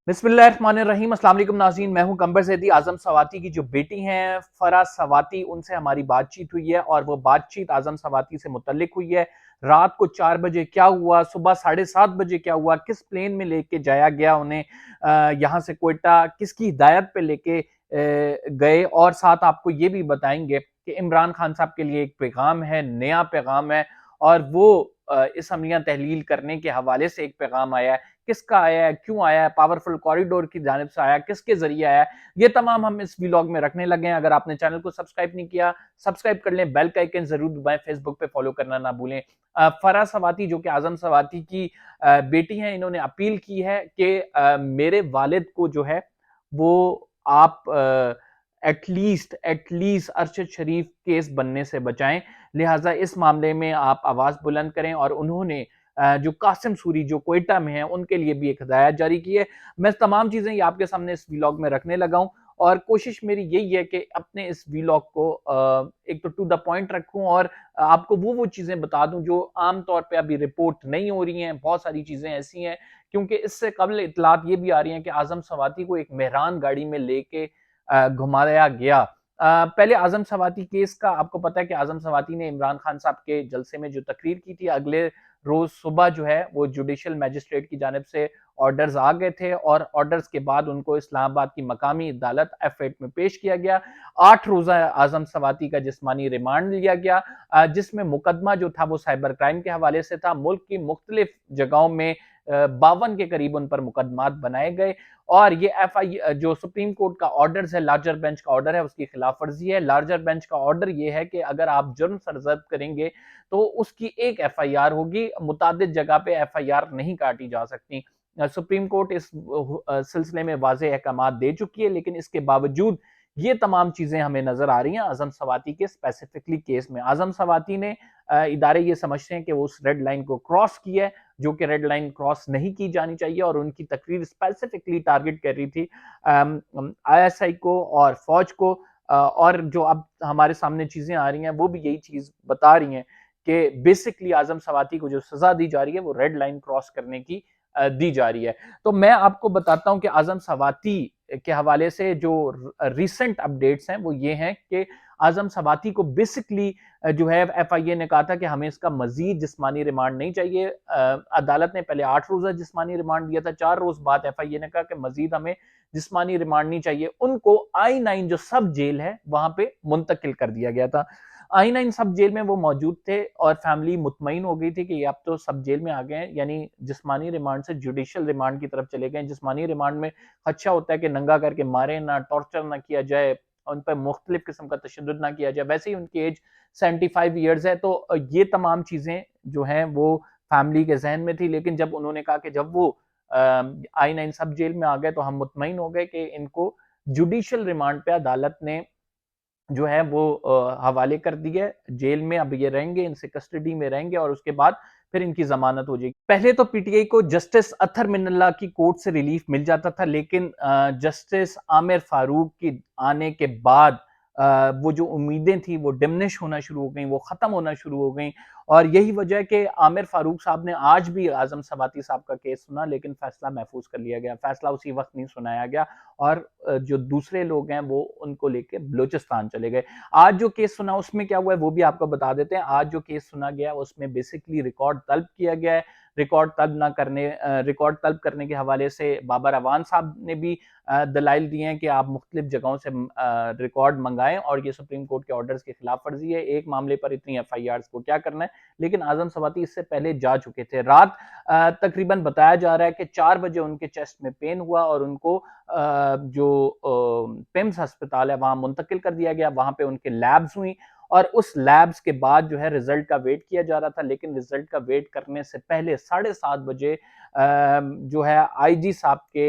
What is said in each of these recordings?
बिस्मिल्लाहिर्रहमानिर्रहीम। अस्सलाम वालेकुम नाज़रीन, मैं हूं कंबर ज़ैदी। आज़म सवाती की जो बेटी हैं फरा सवाती, उनसे हमारी बातचीत हुई है और वो बातचीत आज़म सवाती से मुतल्लिक हुई है। रात को 4 बजे क्या हुआ, सुबह 7:30 बजे क्या हुआ, किस प्लेन में लेके जाया गया उन्हें, यहाँ से कोयटा किसकी हिदायत पे लेके गए, और साथ आपको ये भी बताएंगे कि इमरान खान साहब के लिए एक पैगाम है, नया पैगाम है, और वो इस अमलिया तहलील करने के हवाले से एक पैगाम आया है। किसका आया है, क्यों आया है, पावरफुल कॉरिडोर की जानिब से आया, किसके जरिए आया है, ये तमाम हम इस व्लॉग में रखने लगे हैं। अगर आपने चैनल को सब्सक्राइब नहीं किया, सब्सक्राइब कर लें, बेल का आइकन जरूर दबाएं, फेसबुक पे फॉलो करना ना भूलें। फरा सवाती जो कि आजम सवाती की बेटी हैं, इन्होंने अपील की है कि मेरे वालिद को जो है वो आप एटलीस्ट अरशद शरीफ केस बनने से बचाएं, लिहाजा इस मामले में आप आवाज बुलंद करें। और उन्होंने जो कासिम सूरी जो कोयटा में है, उनके लिए भी एक हिदायत जारी की है। मैं तमाम चीजें ये आपके सामने इस व्लॉग में रखने लगा हूं, और कोशिश मेरी यही है कि अपने इस व्लॉग को एक तो टू द पॉइंट रखूं, और आपको वो चीजें बता दूं जो आमतौर पे अभी रिपोर्ट नहीं हो रही हैं। बहुत सारी चीजें ऐसी हैं, क्योंकि इससे कबल इतलात ये भी आ रही हैं कि आजम सवाती को एक मेहरान गाड़ी में लेके घुमाया गया। पहले आजम सवाती केस का आपको पता है कि आजम सवाती ने इमरान खान साहब के जलसे में जो तकरीर की थी, अगले रोज सुबह जो है वो जुडिशियल मैजिस्ट्रेट की जानिब से ऑर्डर्स आ गए थे, और ऑर्डर्स के बाद उनको इस्लामाबाद की मकामी अदालत F8 में पेश किया गया। 8 रोजा आजम सवाती का जिस्मानी रिमांड लिया गया, जिसमें मुकदमा जो था वो साइबर क्राइम के हवाले से था। मुल्क की मुख्तलिफ जगहों में 52 के करीब उन पर मुकदमात बनाए गए, और ये FI जो सुप्रीम कोर्ट का ऑर्डर है, लार्जर बेंच का ऑर्डर है, उसकी खिलाफ वर्जी है। लार्जर बेंच का ऑर्डर ये है कि अगर आप जुर्म सरजद करेंगे तो उसकी एक FIR होगी, मुतादिद जगह पे FIR नहीं काटी जा सकती। सुप्रीम कोर्ट इस सिलसिले में वाज़ेह अहकामात दे चुकी है, लेकिन इसके बावजूद ये तमाम चीजें हमें नजर आ रही हैं आजम सवाती के स्पेसिफिकली केस में। आजम सवाती ने इदारे ये समझते हैं कि वो उस रेड लाइन को क्रॉस किया है, जो कि रेड लाइन क्रॉस नहीं की जानी चाहिए, और उनकी तकरीर स्पेसिफिकली टारगेट कर रही थी ISI को और फौज को। और जो अब हमारे सामने चीजें आ रही हैं वो भी यही चीज बता रही हैं कि बेसिकली आजम सवाती को जो सजा दी जा रही है वो रेड लाइन क्रॉस करने की दी जा रही है। तो मैं आपको बताता हूं कि आजम सवाती के हवाले से जो रिसेंट अपडेट्स हैं वो ये हैं कि आजम सवाती को बेसिकली जो है FIA ने कहा था कि हमें इसका मजीद जिस्मानी रिमांड नहीं चाहिए। अदालत ने पहले 8 रोजा जिस्मानी रिमांड दिया था, 4 रोज बाद FIA ने कहा कि मजीद हमें जिस्मानी रिमांड नहीं चाहिए। उनको I9 जो सब जेल है वहां पे मुंतकिल कर दिया गया था। I9 सब जेल में वो मौजूद थे, और फैमिली मुतमईन हो गई थी कि अब तो सब जेल में आ गए हैं, यानी जिस्मानी रिमांड से जुडिशियल रिमांड की तरफ चले गए। जिस्मानी रिमांड में अच्छा होता है कि नंगा करके मारे ना, टॉर्चर ना किया जाए, उन पर मुख्तलिफ किस्म का तशद्दुद ना किया जाए। वैसे ही उनकी एज 75 ईयर्स है, तो ये तमाम चीजें जो हैं वो फैमिली के जहन में थी। लेकिन जब उन्होंने कहा कि जब वो I9 सब जेल में आ गए तो हम मुतमईन हो गए कि इनको जुडिशियल रिमांड पे अदालत ने जो है वो हवाले कर दिए जेल में। अब ये रहेंगे, इनसे कस्टडी में रहेंगे, और उसके बाद फिर इनकी जमानत हो जाएगी। पहले तो PTI को जस्टिस अतहर मिनल्ला की कोर्ट से रिलीफ मिल जाता था, लेकिन जस्टिस आमिर फारूक की आने के बाद वो जो उम्मीदें थी वो डिमनिश होना शुरू हो गई, वो खत्म होना शुरू हो गई। और यही वजह है कि आमिर फारूक साहब ने आज भी आजम सवाती साहब का केस सुना, लेकिन फैसला महफूज कर लिया गया, फैसला उसी वक्त नहीं सुनाया गया, और जो दूसरे लोग हैं वो उनको लेके बलूचिस्तान चले गए। आज जो केस सुना उसमें क्या हुआ है वो भी आपको बता देते हैं। आज जो केस सुना गया उसमें बेसिकली रिकॉर्ड तलब किया गया है। रिकॉर्ड तलब करने के हवाले से बाबर अवान साहब ने भी दलाइल दिए हैं कि आप मुख्तलिफ जगहों से रिकॉर्ड मंगाएं, और ये सुप्रीम कोर्ट के ऑर्डर्स की खिलाफ वर्जी है। एक मामले पर इतनी FIRs को क्या करना है, लेकिन आजम सवाती इससे पहले जा चुके थे। रात तकरीबन बताया जा रहा है कि 4 बजे उनके चेस्ट में पेन हुआ, और उनको जो पिम्स अस्पताल है वहां मुंतकिल कर दिया गया। वहां पे उनके लैब्स हुई, और उस लैब्स के बाद जो है रिजल्ट का वेट किया जा रहा था, लेकिन रिजल्ट का वेट करने से पहले 7:30 बजे जो है IG साहब के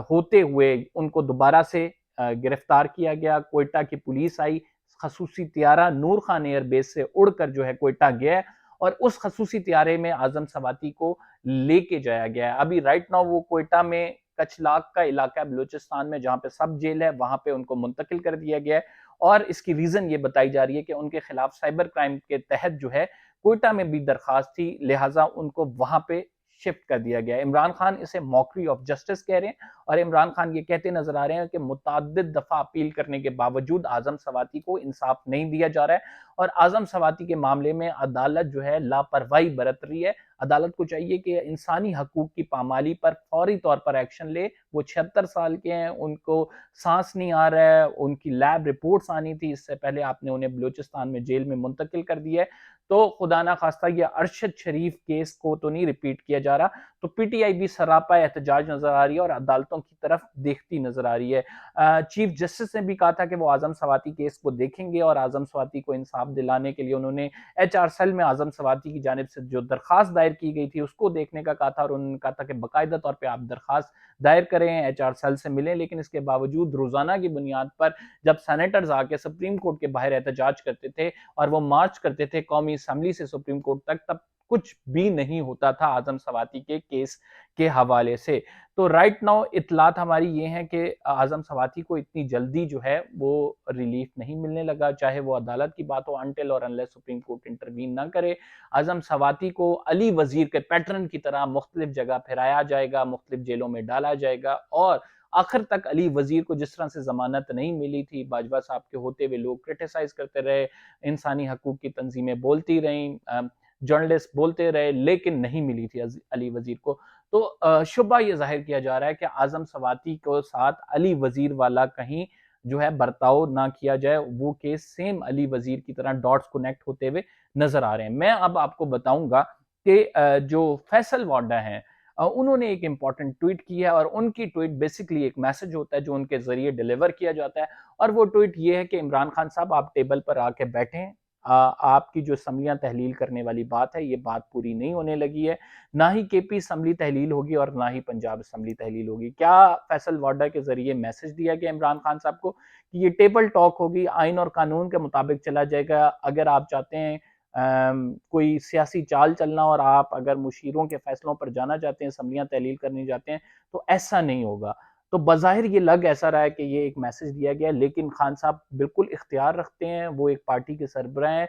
होते हुए उनको दोबारा से गिरफ्तार किया गया। कोयटा की पुलिस आई, खसूसी त्यारा नूर खान एयरबेस से उड़कर जो है कोयटा गया, और उस खसूसी त्यारे में आजम सवाती को लेके जाया गया है। अभी राइट नाउ वो कोयटा में कचलाक का इलाका है बलूचिस्तान में, जहां पे सब जेल है, वहां पे उनको मुंतकिल कर दिया गया है। और इसकी रीजन ये बताई जा रही है कि उनके खिलाफ साइबर क्राइम के तहत जो है कोयटा में भी दरखास्त थी, लिहाजा उनको वहां पे शिफ्ट कर दिया गया है। इमरान खान इसे मॉकरी ऑफ जस्टिस कह रहे हैं और इमरान खान ये कहते नजर आ रहे हैं कि मुतअद्दिद दफा अपील करने के बावजूद आजम सवाती को इंसाफ नहीं दिया जा रहा है और आजम सवाती के मामले में अदालत जो है लापरवाही बरत रही है। अदालत को चाहिए कि इंसानी हकूक की पामाली पर फौरी तौर पर एक्शन ले। वो 76 साल के हैं, उनको सांस नहीं आ रहा है, उनकी लैब रिपोर्ट्स आनी थी, इससे पहले आपने उन्हें बलूचिस्तान में जेल में मुंतकिल कर दिया है। तो खुदा ना खास्ता ये अरशद शरीफ केस को तो नहीं रिपीट किया जा रहा। तो पीटीआई भी सरापा एहतजाज नजर आ रही है और अदालतों की तरफ देखती नजर आ रही है। चीफ जस्टिस ने भी कहा था कि वो आजम सवाती केस को देखेंगे और आजम सवाती को इंसाफ दिलाने के लिए उन्होंने एचआर सेल में आजम सवाती की जानिब से जो दरखास्त दायर की गई थी उसको देखने का कहा था और उन्होंने कहा था कि बाकायदा तौर पर आप दरखास्त दायर करें, एचआर सेल से मिलें। लेकिन इसके बावजूद रोजाना की बुनियाद पर जब सेनेटर्स आके सुप्रीम कोर्ट के बाहर एहतजाज करते थे और वो मार्च करते थे कौमी असम्बली से सुप्रीम कोर्ट तक, तब कुछ भी नहीं होता था आजम सवाती के केस के हवाले से। तो राइट नाउ इतलात हमारी ये है कि आजम सवाती को इतनी जल्दी जो है वो रिलीफ नहीं मिलने लगा, चाहे वो अदालत की बात हो, अनटिल और अनलेस सुप्रीम कोर्ट इंटरवीन ना करे। आजम सवाती को अली वजीर के पैटर्न की तरह मुख्तलिफ जगह फिराया जाएगा, मुख्तलिफ जेलों में डाला जाएगा और आखिर तक अली वजीर को जिस तरह से जमानत नहीं मिली थी, बाजवा साहब के होते हुए लोग क्रिटिसाइज करते रहे, इंसानी हकूक की तंजीमें बोलती रहीं, जर्नलिस्ट बोलते रहे, लेकिन नहीं मिली थी अली वजीर को। तो शुबा ये जाहिर किया जा रहा है कि आजम सवाती को साथ अली वजीर वाला कहीं जो है बर्ताव ना किया जाए, वो केस सेम अली वजीर की तरह डॉट्स कनेक्ट होते हुए नजर आ रहे हैं। मैं अब आपको बताऊंगा कि जो फैसल वाडा हैं, उन्होंने एक इंपॉर्टेंट ट्वीट की है और उनकी ट्वीट बेसिकली एक मैसेज होता है जो उनके जरिए डिलीवर किया जाता है और वो ट्वीट ये है कि इमरान खान साहब आप टेबल पर आके बैठें, आपकी जो असम्बलियां तहलील करने वाली बात है ये बात पूरी नहीं होने लगी है, ना ही केपी असम्बली तहलील होगी और ना ही पंजाब असम्बली तहलील होगी। क्या फैसल वाडा के जरिए मैसेज दिया गया इमरान खान साहब को कि ये टेबल टॉक होगी, आइन और कानून के मुताबिक चला जाएगा। अगर आप चाहते हैं कोई सियासी चाल चलना और आप अगर मुशीरों के फैसलों पर जाना चाहते हैं, असम्बलियां तहलील करनी चाहते हैं, तो ऐसा नहीं होगा। तो बज़ाहिर ये लग ऐसा रहा है कि ये एक मैसेज दिया गया, लेकिन खान साहब बिल्कुल इख्तियार रखते हैं, वो एक पार्टी के सरबराह हैं,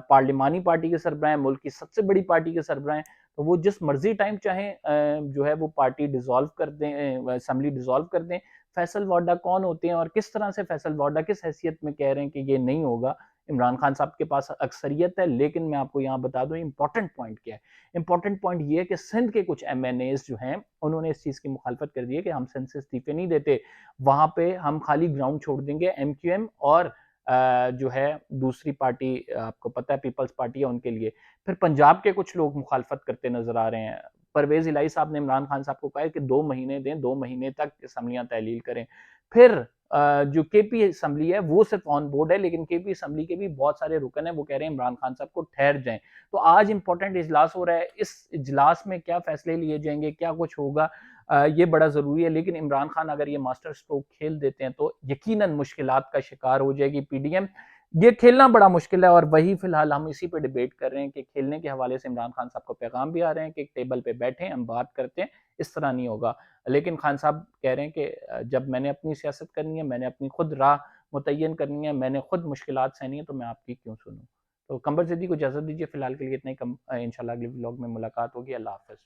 पार्लिमानी पार्टी के सरबराह हैं, मुल्क की सबसे बड़ी पार्टी के सरबराह हैं। तो वो जिस मर्जी टाइम चाहें जो है वो पार्टी डिसॉल्व कर दें, असम्बली डिसॉल्व कर दें। फैसल वाडा कौन होते हैं और किस तरह से फैसल वाडा किस हैसियत में कह रहे हैं कि ये नहीं होगा। इमरान खान साहब के पास अक्सरियत है, लेकिन मैं आपको यहाँ बता दूं इंपॉर्टेंट पॉइंट क्या है। इंपॉर्टेंट पॉइंट ये है कि सिंध के कुछ एमएनएस जो हैं उन्होंने इस चीज की मुखालफत कर दी है कि हम सिंध से इस्तीफे नहीं देते, वहां पे हम खाली ग्राउंड छोड़ देंगे एमक्यूएम और जो है दूसरी पार्टी, आपको पता है पीपल्स पार्टी है, उनके लिए। फिर पंजाब के कुछ लोग मुखालफत करते नजर आ रहे हैं। परवेज इलाही साहब ने इमरान खान साहब को कहा है कि 2 महीने दें, 2 महीने तक असम्बलियां तहलील करें। फिर जो केपी असम्बली है वो सिर्फ ऑन बोर्ड है, लेकिन केपी असम्बली के भी बहुत सारे रुकन है, वो कह रहे हैं इमरान खान साहब को ठहर जाएं। तो आज इंपॉर्टेंट इजलास हो रहा है, इस इजलास में क्या फैसले लिए जाएंगे, क्या कुछ होगा, ये बड़ा जरूरी है। लेकिन इमरान खान अगर ये मास्टर स्ट्रोक खेल देते हैं तो यकीनन मुश्किलात का शिकार हो जाएगी पीडीएम। ये खेलना बड़ा मुश्किल है और वही फिलहाल हम इसी पे डिबेट कर रहे हैं कि खेलने के हवाले से इमरान खान साहब को पैगाम भी आ रहे हैं कि एक टेबल पे बैठे हम बात करते हैं, इस तरह नहीं होगा। लेकिन खान साहब कह रहे हैं कि जब मैंने अपनी सियासत करनी है, मैंने अपनी खुद राह मुतय्यन करनी है, मैंने खुद मुश्किलात सहनी है, तो मैं आपकी क्यों सुनूं। तो कंबर ज़िद्दी को इजाज़त दीजिए, फिलहाल के लिए इतना ही। इंशाल्लाह अगले व्लॉग में मुलाकात होगी। अल्लाह हाफ़िज़।